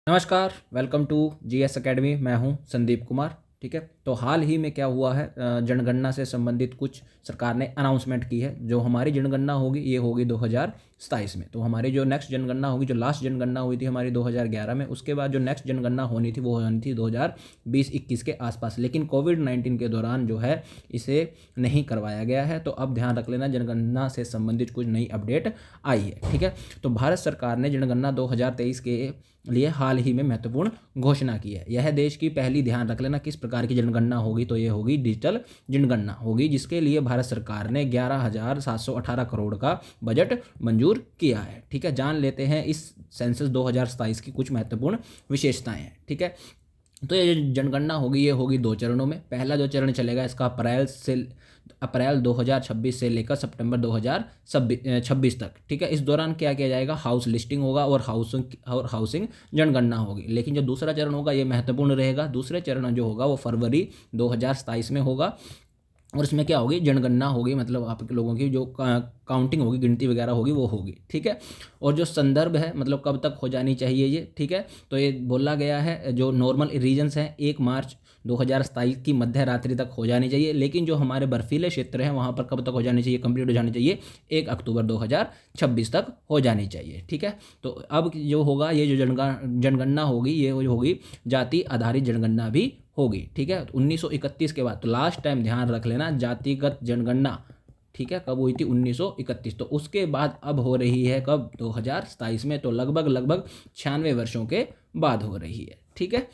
नमस्कार, welcome to GS academy. मैं हूं संदीप कुमार। ठीक है, तो हाल ही में क्या हुआ है, जनगणना से संबंधित कुछ सरकार ने अनाउंसमेंट की है। जो हमारी जनगणना होगी ये होगी 2027 में। तो हमारी जो नेक्स्ट जनगणना होगी, जो लास्ट जनगणना हुई थी हमारी 2011 में, उसके बाद जो नेक्स्ट जनगणना होनी थी वो होनी थी 2020-21 के आसपास। लेकिन कोविड-19 के दौरान जो है इसे नहीं करवाया गया है। तो अब ध्यान रख लेना, जनगणना से संबंधित कुछ नई अपडेट आई है। ठीक है, तो भारत सरकार ने जनगणना 2023 के लिए हाल ही में महत्वपूर्ण घोषणा की है। यह देश की पहली, ध्यान रख लेना, किस प्रकार की जनगणना होगी, तो ये होगी डिजिटल जनगणना होगी, जिसके लिए भारत सरकार ने 11,718 करोड़ का बजट मंजूर किया है। ठीक है, जान लेते हैं इस सेंसस 2027 की कुछ महत्वपूर्ण विशेषताएं हैं। ठीक है, तो ये जो जनगणना होगी ये होगी 2 चरणों में। पहला जो चरण चलेगा इसका अप्रैल 2026 से लेकर सितंबर 2026 तक। ठीक है, इस दौरान क्या किया जाएगा, हाउस लिस्टिंग होगा और हाउसिंग जनगणना होगी। लेकिन जो दूसरा चरण होगा ये महत्वपूर्ण रहेगा। दूसरे चरण जो होगा वो फरवरी 2027 में होगा और इसमें क्या होगी, जनगणना होगी, मतलब आपके लोगों की जो काउंटिंग होगी, गिनती वगैरह होगी वो होगी। ठीक है, और जो संदर्भ है, मतलब कब तक हो जानी चाहिए ये, ठीक है, तो ये बोला गया है जो नॉर्मल रीजन्स हैं 1 मार्च 2027 की मध्य रात्रि तक हो जानी चाहिए। लेकिन जो हमारे बर्फीले क्षेत्र हैं वहाँ पर कब तक हो जानी चाहिए, कंप्लीट हो जानी चाहिए 1 अक्टूबर 2026 तक हो जानी चाहिए। ठीक है, तो अब जो होगा ये जो जनगणना होगी ये होगी जाति आधारित जनगणना भी होगी। ठीक है, तो 1931 के बाद, तो लास्ट टाइम ध्यान रख लेना जातिगत जनगणना, ठीक है, कब हुई थी, 1931। तो उसके बाद अब हो रही है कब, 2027 में। तो लगभग 96 वर्षों के बाद हो रही है। ठीक है,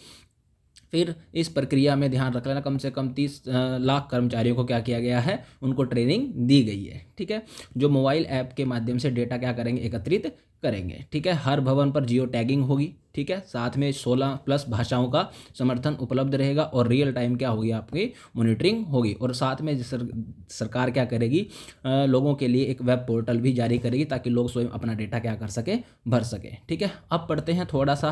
फिर इस प्रक्रिया में ध्यान रख लेना कम से कम 30 लाख कर्मचारियों को क्या किया गया है, उनको ट्रेनिंग दी गई है। ठीक है, जो मोबाइल ऐप के माध्यम से डेटा क्या करेंगे, एकत्रित करेंगे। ठीक है, हर भवन पर जियो टैगिंग होगी। ठीक है, साथ में 16+ भाषाओं का समर्थन उपलब्ध रहेगा और रियल टाइम क्या होगी, आपकी मॉनिटरिंग होगी। और साथ में सरकार क्या करेगी, लोगों के लिए एक वेब पोर्टल भी जारी करेगी ताकि लोग स्वयं अपना डेटा क्या कर सकें, भर सकें। ठीक है, अब पढ़ते हैं थोड़ा सा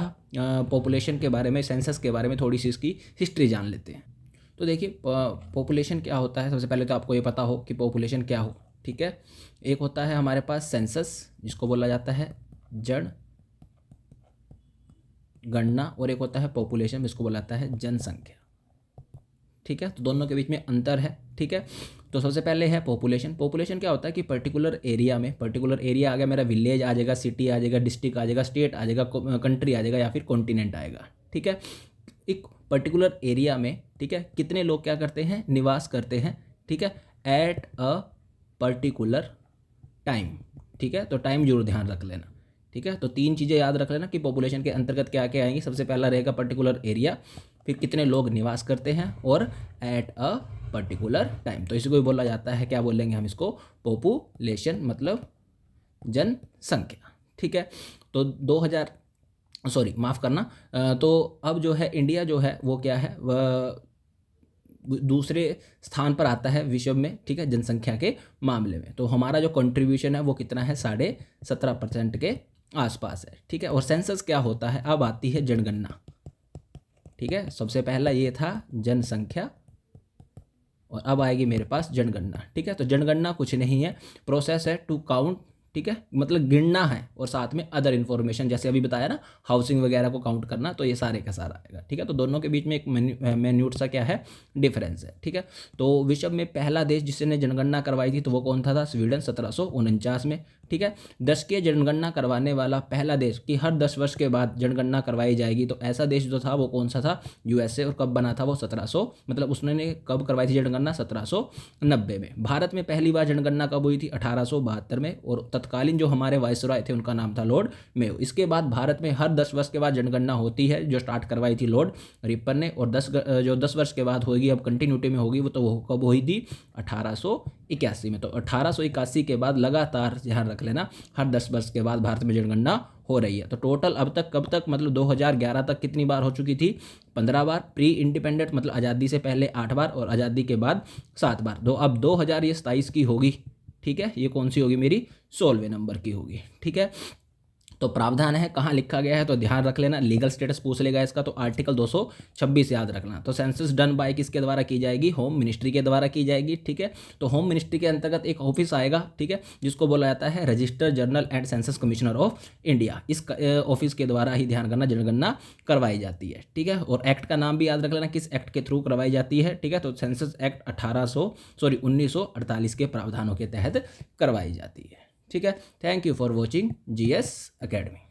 पॉपुलेशन के बारे में, सेंसस के बारे में, थोड़ी सी इसकी हिस्ट्री जान लेते हैं। तो देखिए, पॉपुलेशन क्या होता है, सबसे पहले तो आपको ये पता हो कि पॉपुलेशन क्या हो। ठीक है, एक होता है हमारे पास सेंसस, जिसको बोला जाता है जनगणना, और एक होता है पॉपुलेशन, जिसको बोला जाता है जनसंख्या। ठीक है, तो दोनों के बीच में अंतर है। ठीक है, तो सबसे पहले है पॉपुलेशन। पॉपुलेशन क्या होता है कि पर्टिकुलर एरिया में, पर्टिकुलर एरिया आ गया मेरा, विलेज आ जाएगा, सिटी आ जाएगा, डिस्ट्रिक्ट आ जाएगा, स्टेट आ जाएगा, कंट्री आ जाएगा, या फिर कॉन्टिनेंट आएगा। ठीक है, एक पर्टिकुलर एरिया में, ठीक है, कितने लोग क्या करते हैं, निवास करते हैं। ठीक है, एट अ पर्टिकुलर टाइम। ठीक है, तो टाइम जरूर ध्यान रख लेना। ठीक है, तो 3 चीज़ें याद रख लेना कि पॉपुलेशन के अंतर्गत क्या क्या आएंगी। सबसे पहला रहेगा पर्टिकुलर एरिया, फिर कितने लोग निवास करते हैं, और एट अ पर्टिकुलर टाइम। तो इसी को भी बोला जाता है, क्या बोलेंगे हम इसको, पॉपुलेशन, मतलब जनसंख्या। ठीक है, तो 2000, सॉरी माफ़ करना, तो अब जो है इंडिया जो है वो क्या है, वह दूसरे स्थान पर आता है विश्व में। ठीक है, जनसंख्या के मामले में। तो हमारा जो कंट्रीब्यूशन है वो कितना है, 17.5% के आसपास है। ठीक है, और सेंसस क्या होता है, अब आती है जनगणना। ठीक है, सबसे पहला ये था जनसंख्या और अब आएगी मेरे पास जनगणना। ठीक है, तो जनगणना कुछ नहीं है, प्रोसेस है टू काउंट। ठीक है, मतलब गिनना है और साथ में अदर इन्फॉर्मेशन, जैसे अभी बताया ना, हाउसिंग वगैरह को काउंट करना, तो ये सारे का सारा आएगा। ठीक है, तो दोनों के बीच में एक मैन्यूट सा क्या है, डिफरेंस है। ठीक है, तो विश्व में पहला देश जिसने जनगणना करवाई थी तो वो कौन था स्वीडन, 1749 में। ठीक है, 10 की जनगणना करवाने वाला पहला देश, कि हर 10 वर्ष के बाद जनगणना करवाई जाएगी, तो ऐसा देश जो था वो कौन सा था, यूएसए। और कब बना था वो 1700, मतलब उसने कब करवाई थी जनगणना, 1790 में। भारत में पहली बार जनगणना कब हुई थी, 1872 में, और तत्कालीन जो हमारे वायसरॉय थे उनका नाम था लॉर्ड मेयो। इसके बाद भारत में हर 10 वर्ष के बाद जनगणना होती है, जो स्टार्ट करवाई थी लॉर्ड रिपन ने, और 10 वर्ष के बाद होगी, अब कंटिन्यूटी में होगी, वो तो वो कब हुई थी, 1881 में। तो 1881 के बाद लगातार, ध्यान रख लेना, हर 10 वर्ष के बाद भारत में जनगणना हो रही है। तो टोटल अब तक कब तक, मतलब 2011 तक कितनी बार हो चुकी थी, 15 बार। प्री इंडिपेंडेंट मतलब आज़ादी से पहले 8 बार और आज़ादी के बाद 7 बार। तो अब 2027 की होगी। ठीक है, ये कौन सी होगी, मेरी 16वें नंबर की होगी। ठीक है, तो प्रावधान है कहाँ लिखा गया है, तो ध्यान रख लेना, लीगल स्टेटस पूछ लेगा इसका, तो आर्टिकल 226 याद रखना। तो सेंसस डन बाय किसके द्वारा की जाएगी, होम मिनिस्ट्री के द्वारा की जाएगी, ठीक है। तो होम मिनिस्ट्री के अंतर्गत एक ऑफिस आएगा, ठीक है, जिसको बोला जाता है register general and census commissioner of India. इस ऑफिस के द्वारा ही ध्यान करना जनगणना करवाई जाती है, ठीक है। और एक्ट का नाम भी याद रख लेना, किस एक्ट के थ्रू करवाई जाती है, ठीक है। तो सेंसस एक्ट 1948 के प्रावधानों के तहत करवाई जाती है, ठीक है। Thank you for watching GS academy.